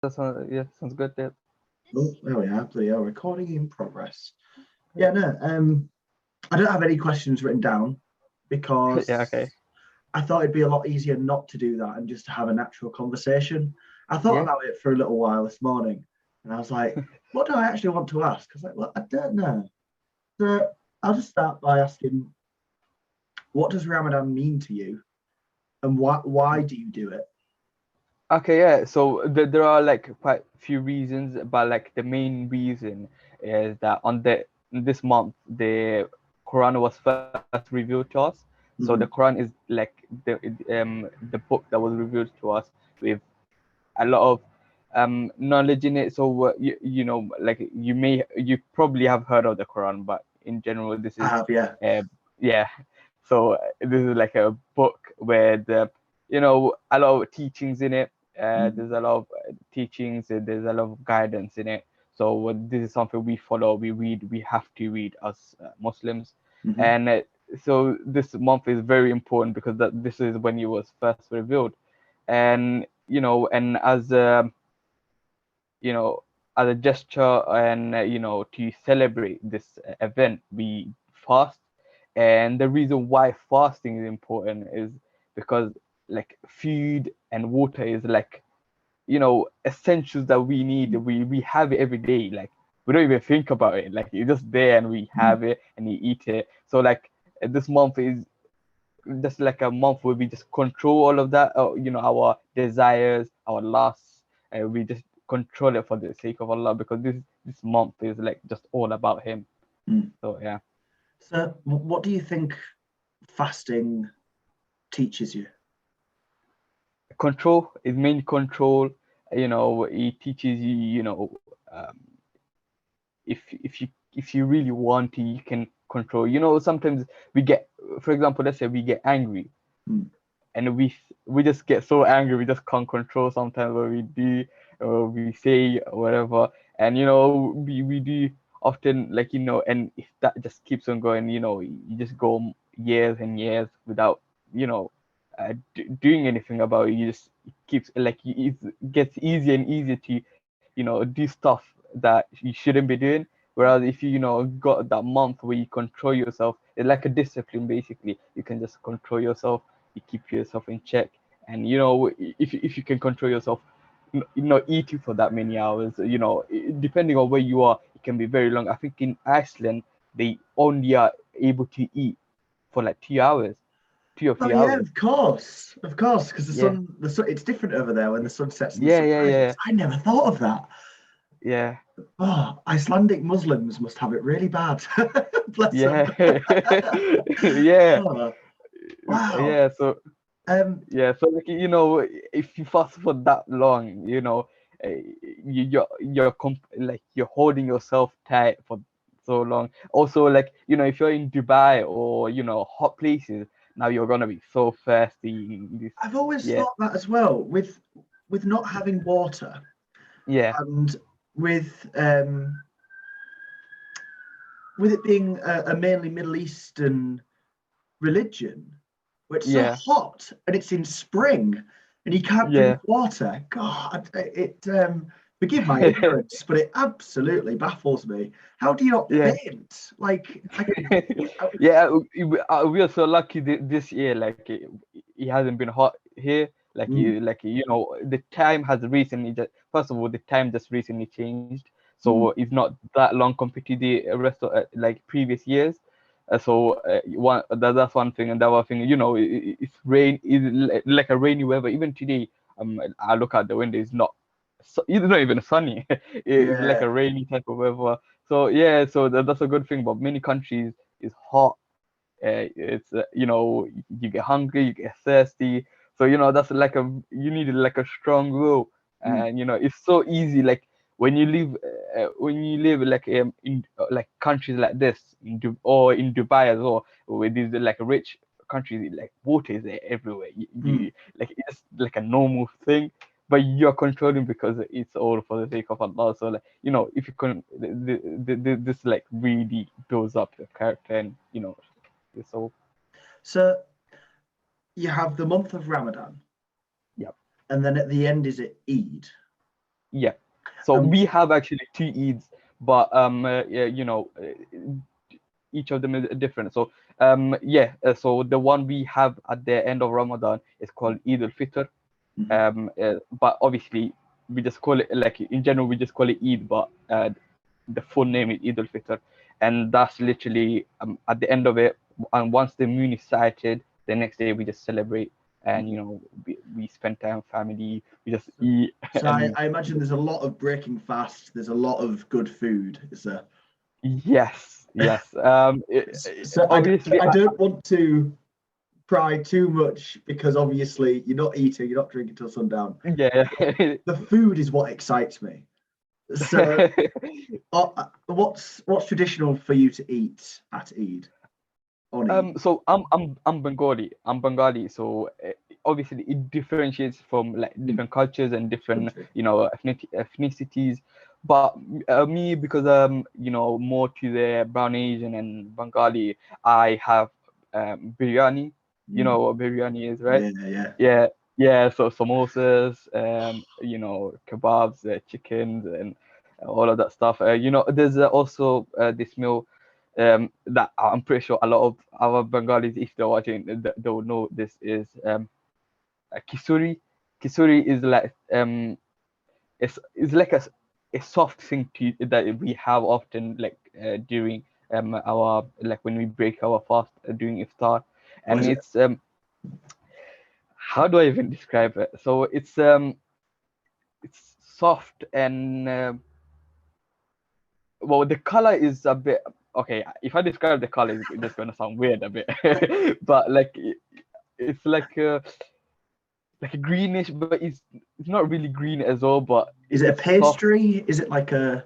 Yeah, sounds good. Yeah. Oh, there we are. Bloody hell, recording in progress. Yeah, no, I don't have any questions written down Yeah. because Okay. I thought it'd be a lot easier not to do that and just to have a natural conversation. I thought Yeah. about it for a little while this morning, and I was like, what do I actually want to ask? I was like, well, I don't know. So I'll just start by asking, what does Ramadan mean to you, and why do you do it? Okay. Yeah. So there are like quite few reasons, but like the main reason is that this month the Quran was first revealed to us. So the Mm-hmm. Quran is like the book that was revealed to us with a lot of knowledge in it. So like you probably have heard of the Quran, but in general, this I is have, yeah. uh, yeah. So this is like a book where a lot of teachings in it. There's a lot of teachings. There's a lot of guidance in it. So this is something we follow. We read. We have to read as Muslims, Mm-hmm. and so this month is very important because this is when it was first revealed, and and you know as a gesture and to celebrate this event, we fast. And the reason why fasting is important is because like food and water is like essentials that we need. We have it every day. Like we don't even think about it. Like it's just there and we have it and you eat it. So like this month is just like a month where we just control all of that, our desires, our lusts, and we just control it for the sake of Allah, because this month is like just all about Him. Mm. So yeah, So, what do you think fasting teaches you? control is main control. It teaches you, if you really want to, you can control. Sometimes we get, for example, let's say we get angry, Mm. and we just get so angry we just can't control sometimes what we do or we say or whatever. And we do often, like, and if that just keeps on going, you just go years and years without doing anything about it. You just, it keeps like, it gets easier and easier to do stuff that you shouldn't be doing. Whereas if you got that month where you control yourself, it's like a discipline. Basically, you can just control yourself, you keep yourself in check. And if you can control yourself, not eating for that many hours, depending on where you are, it can be very long. I think in Iceland they only are able to eat for like 2 hours, two or Oh three yeah, hours of course, because Yeah, the sun, it's different over there when the sun sets and the yeah, sun yeah, rises. yeah, I never thought of that. yeah, Oh, Icelandic Muslims must have it really bad. Bless them. yeah. Yeah, Oh, wow. yeah. So Um, yeah, so like, if you fast for that long, like you're holding yourself tight for so long. Also, like, if you're in Dubai or hot places, now you're gonna be so thirsty. I've always Yeah, thought that as well with not having water yeah, and with um with it being a mainly Middle Eastern religion, where it's so yeah, hot and it's in spring and you can't drink yeah. water. God, it forgive my ignorance, but it absolutely baffles me. How do you not Yeah. faint? Like, Yeah, we are so lucky this year. Like it hasn't been hot here. Like mm, the time has recently just, first of all, the time just recently changed, so mm, it's not that long compared to the rest of like previous years. So that's one thing, and the other thing, it's rain, is like a rainy weather. Even today, I look out the window, it's not, it's not even sunny. It's like yeah, a rainy type of weather. So yeah, so that's a good thing. But many countries is hot. It's you get hungry, you get thirsty. So that's like you need like a strong will. mm, And it's so easy. Like when you live like in like countries like this or in Dubai as well, with these like rich countries, like water is there everywhere. mm. Like it's like a normal thing, but you're controlling because it's all for the sake of Allah. So like, if you can, this like really builds up your character, and it's all. So you have the month of Ramadan, Yeah. and then at the end is it Eid. Yeah. So Um, we have actually two Eids, but yeah, each of them is different. So yeah, so the one we have at the end of Ramadan is called Eid al-Fitr. mhm. But obviously we just call it, like, in general we just call it Eid, but the full name is Eid al-Fitr, and that's literally at the end of it. And once the moon is sighted, the next day we just celebrate, and we spend time with family. We just So, eat so I, and I imagine there's a lot of breaking fast. There's a lot of good food. Is there? yes, yes. So Obviously, I don't want to pry too much because obviously you're not eating, you're not drinking till sundown. yeah. The food is what excites me. So what's traditional for you to eat at Eid on Eid? So I'm Bengali. I'm Bengali. So obviously it differentiates from like Mm, different cultures and different country. ethnicities. But me, because more to the brown Asian and Bengali, I have biryani. You Mm, know what biryani is, right? yeah, yeah. Yeah, yeah. So samosas, kebabs, chickens, and all of that stuff. There's also this meal that I'm pretty sure a lot of our Bengalis, if they're watching, they will know this is kisuri. Kisuri is like it's like a soft thing that we have often, like during our, like, when we break our fast during iftar, What and is it? it's how do I even describe it? So it's soft and well, the color is a bit okay. If I describe the color, it's just gonna sound weird a bit, but like it's like a greenish, but it's not really green as well, but Is it a it's soft. pastry? Is it like a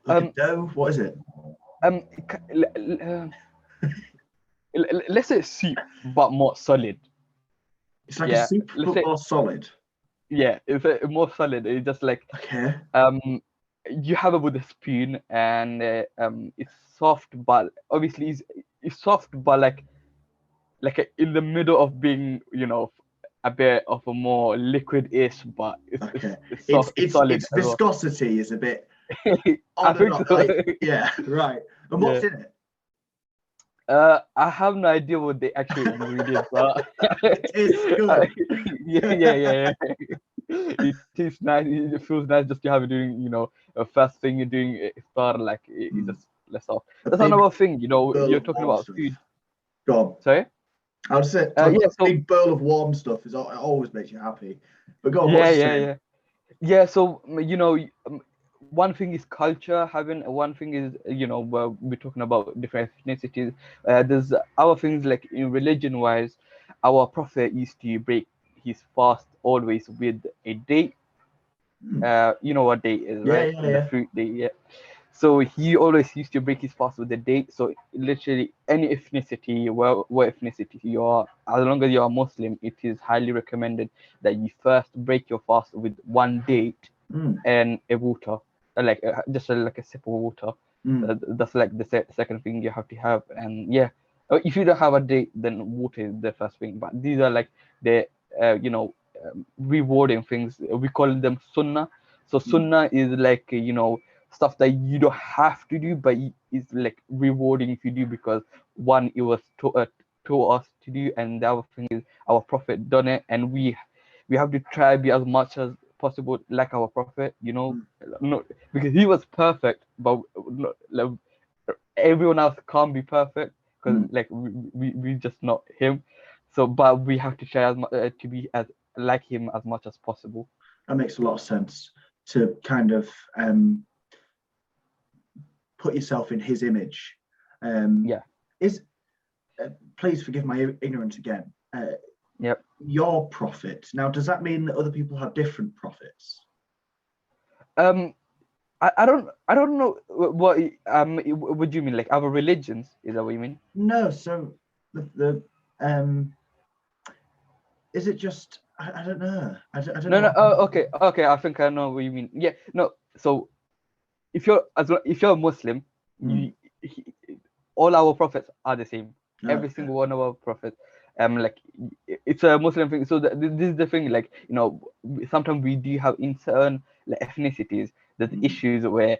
Um, dough? What is it? it let's say soup, but more solid. It's like a Yeah, soup let's but say, more solid. yeah, it's more solid. It's just like Okay. um, you have it with a spoon, and it's soft, but obviously it's soft, but like in the middle of being, a bit of a more liquid-ish, but Okay. it's It's soft, it's it's solid its as well. viscosity is a bit I odd and think not so. like yeah, right. And Yeah. what's in it? I have no idea what the actual ingredients are. It tastes good. Yeah, yeah, yeah, yeah. It tastes nice. It feels nice just to have it during, a first thing you're doing iftar, like it Mm. just less off. A That's big another thing, bowl you're of talking warm about stuff. food. Go on. Sorry? I would say talk Yeah, about a so big bowl of warm stuff is it always makes you happy. But go on, what yeah, was you yeah, saying? yeah. Yeah, so one thing is culture. Having one thing is, where we're talking about different ethnicities. There's our things, like in religion wise, our prophet used to break his fast always with a date. Hmm. You know what date is, Yeah, right? yeah, The yeah. fruit date. Yeah. So he always used to break his fast with the date. So literally any ethnicity, what ethnicity you are, as long as you are Muslim, it is highly recommended that you first break your fast with one date Mm, and a water, like just like a sip of water. mm, That's like the second thing you have to have. And yeah, if you don't have a date, then water is the first thing. But these are like the rewarding things. We call them sunnah. So mm, sunnah is like stuff that you don't have to do, but it's like rewarding if you do, because one, it was taught us to do, and the other thing is our prophet done it, and we have to try be as much as possible like our prophet, mm, not because he was perfect, but not, like, everyone else can't be perfect, because mm. like we just not him. So but we have to try as much to be as like him as much as possible. That makes a lot of sense to kind of um, put yourself in his image. Um, Yeah. is Please forgive my ignorance again. Yep. Your prophet. Now, does that mean that other people have different prophets? um I don't know what would you mean, like other religions, is that what you mean? No. So the is it just I don't know. I don't No, know no. what. Oh, okay, okay. I think I know what you mean. Yeah. No. So if you're a Muslim, Hmm. you he, all our prophets are the same. No, Every okay. single one of our prophets. like it's a Muslim thing. So this is the thing, like, sometimes we do have in certain like ethnicities that Mm, issues where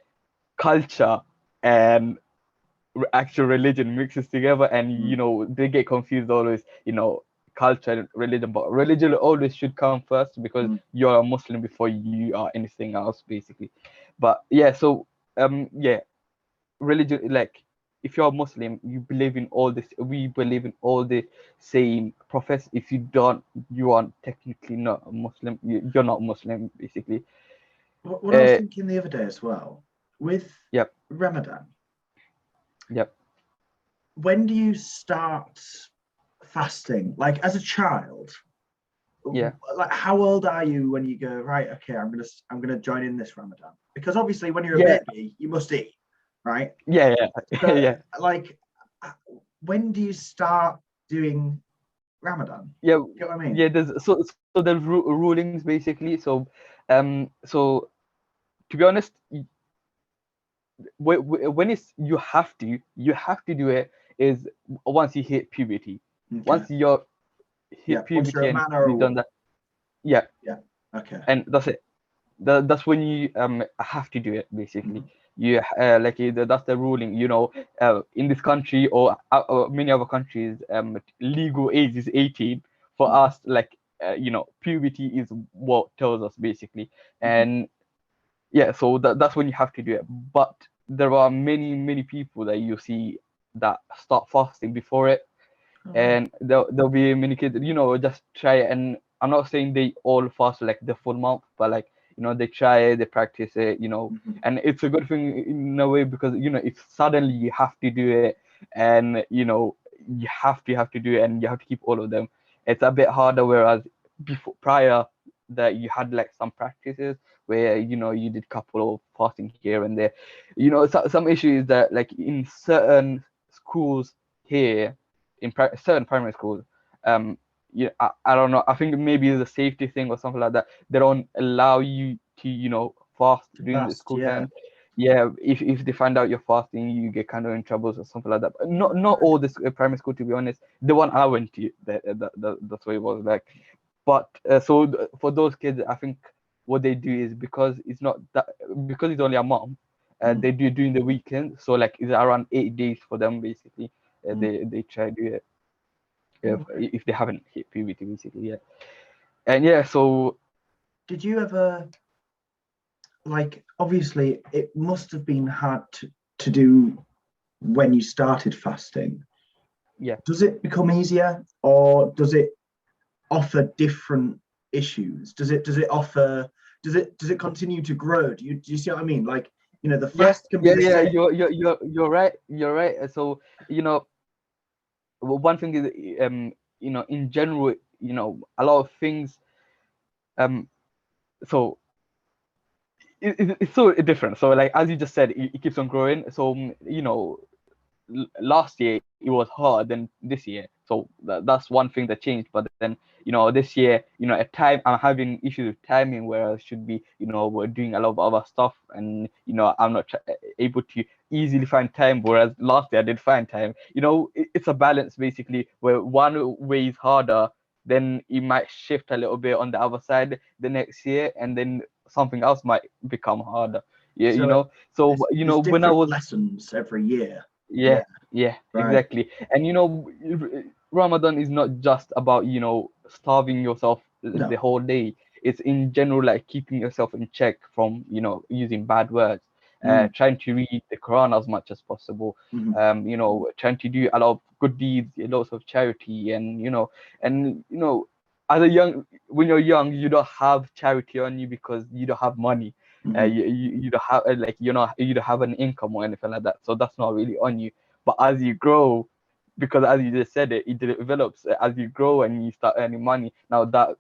culture and actual religion mixes together, and mm, they get confused always, culture and religion, but religion always should come first because mm. you're a Muslim before you are anything else, basically. But yeah, so yeah, religion, like, if you're a Muslim, you believe in all this, we believe in all the same profess. If you don't, you are technically not a Muslim. You're not Muslim, basically. What I was uh thinking the other day as well, with yep, Ramadan, yep, when do you start fasting? Like as a child, yeah, like how old are you when you go, right, okay, I'm gonna join in this Ramadan? Because obviously when you're a yeah, baby, you must eat, right? yeah, yeah. So Yeah, like when do you start doing Ramadan? yeah, You know what I mean? yeah. So there's rulings, basically. So to be honest, when it's you have to do it is once you hit puberty. Okay. Once you're Yeah. hit Once you're puberty a and man or a you've done woman. that, yeah, Yeah. Okay. and that's it. That's when you have to do it, basically. Mhm. You like that's the ruling, in this country, or many other countries, legal age is 18. For Mhm. us, like, puberty is what tells us, basically. Mhm. And yeah, so that's when you have to do it. But there are many people that you see that start fasting before it, All right. and there'll be many kids, just try it. And I'm not saying they all fast like the full month, but like, they try it, they practice it, Mhm. and it's a good thing in a way, because if suddenly you have to do it, and you have to do it, and you have to keep all of them, it's a bit harder. Whereas before, prior, that you had like some practices where you did couple of fasting here and there. Some issue is that, like, in certain schools here, in certain primary schools, um yeah, I don't know, I think maybe it's a safety thing or something like that. They don't allow you to fast To during the fast. school Yeah. time. Yeah, if they find out you're fasting, you get kind of in troubles or something like that. But not Right. all this primary school, to be honest. The one I went to, that's what it was like. But so for those kids, I think what they do is, because it's only a month, Mm. they do during the weekend. So like it's around 8 days for them, basically. Mm. They try to do it, if, Okay. if they haven't hit puberty, basically. Yeah, and yeah, so Did you ever like? Obviously, it must have been hard to do when you started fasting. yeah, Does it become easier, or does it offer different issues? Does it offer does it continue to grow? Do you see what I mean? Like, the yeah, fast can be yeah, the yeah. same. You're right. You're right. So one thing is, in general, a lot of things. Um, so it's so different. So like, as you just said, it keeps on growing. So last year it was harder than this year, so that's one thing that changed. But then this year, at time, I'm having issues with timing, where I should be, we're doing a lot of other stuff, and I'm not able to easily find time, whereas last year I did find time. It's a balance, basically, where one way is harder, then it might shift a little bit on the other side the next year, and then something else might become harder. Yeah, So so there's when I different was, lessons every year. yeah, Yeah, yeah, right. exactly. And Ramadan is not just about, starving yourself the No. whole day. It's in general, like, keeping yourself in check from, using bad words, Mm, trying to read the Quran as much as possible, mhm, trying to do a lot of good deeds, lots of charity, and as a when you're young, you don't have charity on you because you don't have money. mhm, You don't have, like, you don't have an income or anything like that, so that's not really on you. But as you grow, because as you just said, it develops as you grow and you start earning money. Now that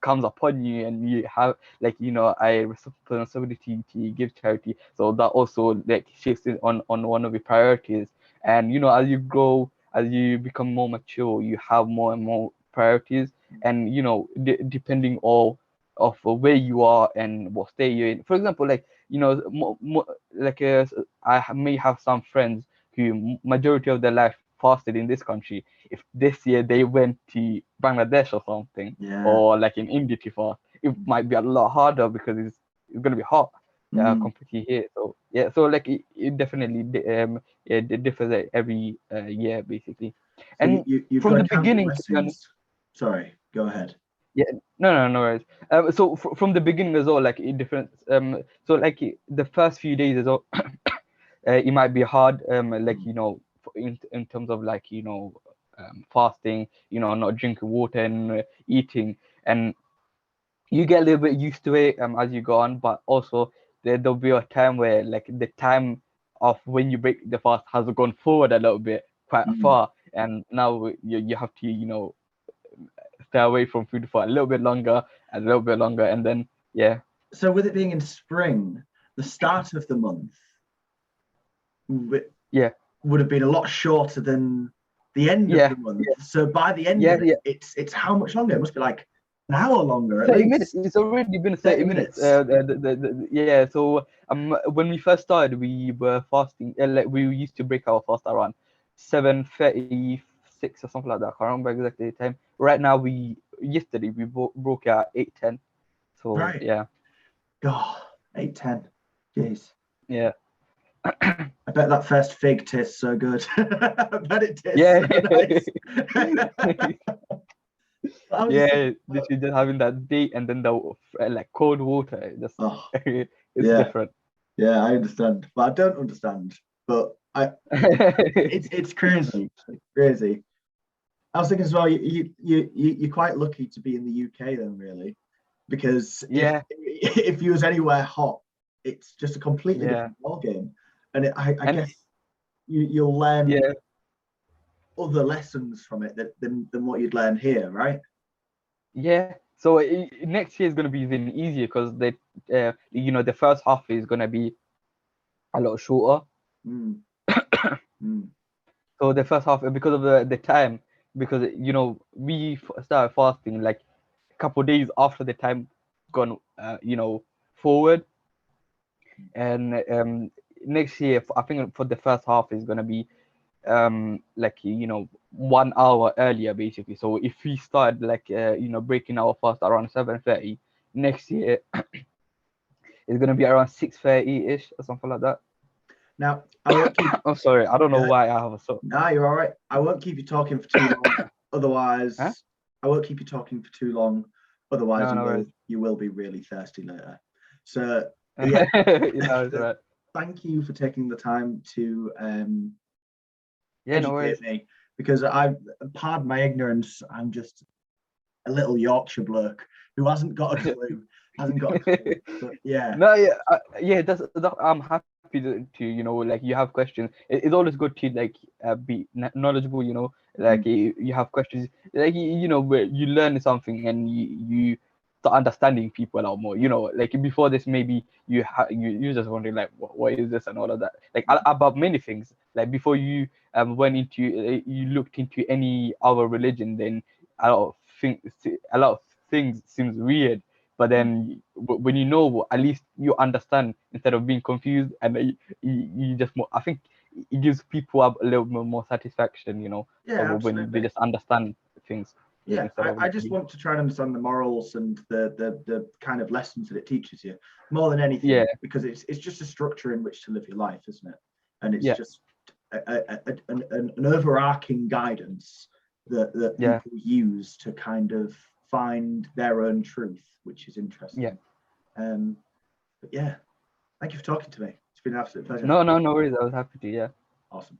comes upon you, and you have, like, a responsibility to give charity. So that also, like, shifts in on one of the priorities. And as you grow, as you become more mature, you have more and more priorities. And depending on of where you are and what state you're in. For example, like, like, I may have some friends who majority of their life fasted in this country. if this year they went to Bangladesh or something, Yeah. or like in India to fast, it might be a lot harder because it's gonna be hot Mm. compared to here. So yeah, so like it definitely yeah, it differs every year basically. So And you've from got the to count your beginning, to be honest, blessings. Sorry, go ahead. yeah, no worries. So from the beginning as well, like it different. So like the first few days as well, it might be hard. Like Mm. in terms of like fasting, not drinking water and eating, and you get a little bit used to it as you go on. But also there'll be a time where like the time of when you break the fast has gone forward a little bit, quite Mm. far, and now you have to stay away from food for a little bit longer and a little bit longer, and then yeah, So with it being in spring, the start of the month w- yeah, would have been a lot shorter than the end of yeah, the month. So by the end yeah, of it, yeah. it's how much longer? It must be like an hour longer at 30 minutes. least. It's already been 30 30 minutes. minutes. Yeah. So when we first started, we were fasting. Like we used to break our fast around 7:36 or something like that. I can't remember exactly the time. Right now, yesterday we broke it at 8:10. So Right. yeah, God, 8:10. Jeez. yeah, I bet that first fig tastes so good. I bet it tastes yeah, so nice. I was just yeah. thinking, Literally just having that date and then the like cold water. Just oh, it's yeah, different. yeah, I understand, but I don't understand. But it's crazy, it's crazy. I was thinking as well. You're quite lucky to be in the UK then, really, because if Yeah, if you was anywhere hot, it's just a completely yeah, different ballgame, and I and guess you'll learn yeah. other lessons from it than what you'd learn here, right? Yeah, so next year is going to be even easier because the first half is going to be a lot shorter. Mm, mm, So the first half, because of the time, because we started fasting like a couple days after the time gone, forward, and next year I think for the first half is going to be like 1 hour earlier basically. So if we start like breaking our fast around 7:30, next year it's gonna be around 6:30 ish or something like that. Now, I won't keep. I'm sorry, I don't know Uh, why I have a so. no, you're all right. I won't keep you talking for too long. Huh? Otherwise, I won't keep you talking for too long. Otherwise, No, you no will worries. you will be really thirsty later. So, yeah, It's alright. thank you for taking the time to Yeah, no educate worries. me because I, pardon my ignorance, I'm just a little Yorkshire bloke who hasn't got a clue, hasn't got a clue. But yeah, No, yeah, yeah. I'm happy to like you have questions. It's always good to like be knowledgeable. Like mm, you have questions, like where you learn something and you start understanding people a lot more. Like before this, maybe you just wondering like what is this and all of that. Like about many things. Like before you went into you looked into any other religion, then a lot of things a lot of things seems weird, but mm. then when at least you understand instead of being confused, and you just more, I think it gives people a little bit more satisfaction, Yeah, when they absolutely. just understand things Yeah, instead of I just want to try and understand the morals and the kind of lessons that it teaches you more than yeah, anything, because it's just a structure in which to live your life, isn't it? And it's yeah, just an overarching guidance that yeah, people use to kind of find their own truth, which is yeah. interesting. Um, but yeah, thank you for talking to me. It's been an absolute pleasure. No, no, no worries. I was happy to. Yeah. Awesome.